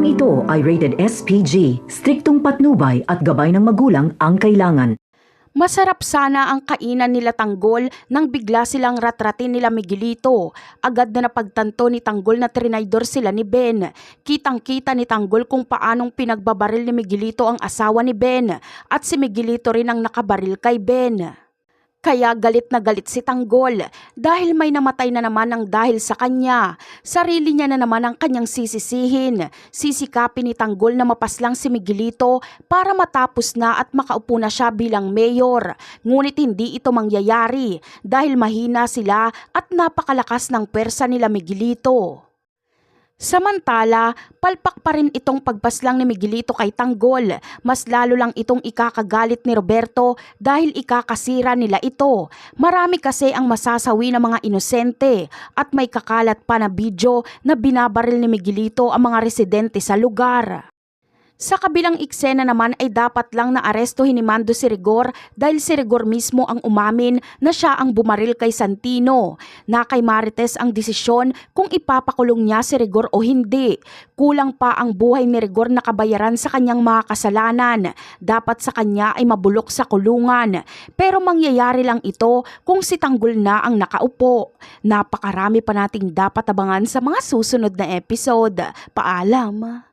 Programang ito ay rated SPG, striktong patnubay at gabay ng magulang ang kailangan. Masarap sana ang kainan nila Tanggol nang bigla silang ratratin nila Miguelito. Agad na napagtanto ni Tanggol na trinaydor sila ni Ben. Kitang-kita ni Tanggol kung paanong pinagbabaril ni Miguelito ang asawa ni Ben at si Miguelito rin ang nakabaril kay Ben. Kaya galit na galit si Tanggol dahil may namatay na naman ang dahil sa kanya. Sarili niya na naman ang kanyang sisisihin. Sisikapin ni Tanggol na mapaslang si Miguelito para matapos na at makaupo na siya bilang mayor. Ngunit hindi ito mangyayari dahil mahina sila at napakalakas ng pwersa nila Miguelito. Samantala, palpak pa rin itong pagpaslang ni Miguelito kay Tanggol. Mas lalo lang itong ikakagalit ni Roberto dahil ikakasira nila ito. Marami kasi ang masasawi ng mga inosente at may kakalat pa na video na binabaril ni Miguelito ang mga residente sa lugar. Sa kabilang eksena naman ay dapat lang na arestuhin ni Mando si Rigor dahil si Rigor mismo ang umamin na siya ang bumaril kay Santino. Na kay Marites ang desisyon kung ipapakulong niya si Rigor o hindi. Kulang pa ang buhay ni Rigor na kabayaran sa kanyang mga kasalanan. Dapat sa kanya ay mabulok sa kulungan. Pero mangyayari lang ito kung si Tanggol na ang nakaupo. Napakarami pa nating dapat abangan sa mga susunod na episode. Paalam!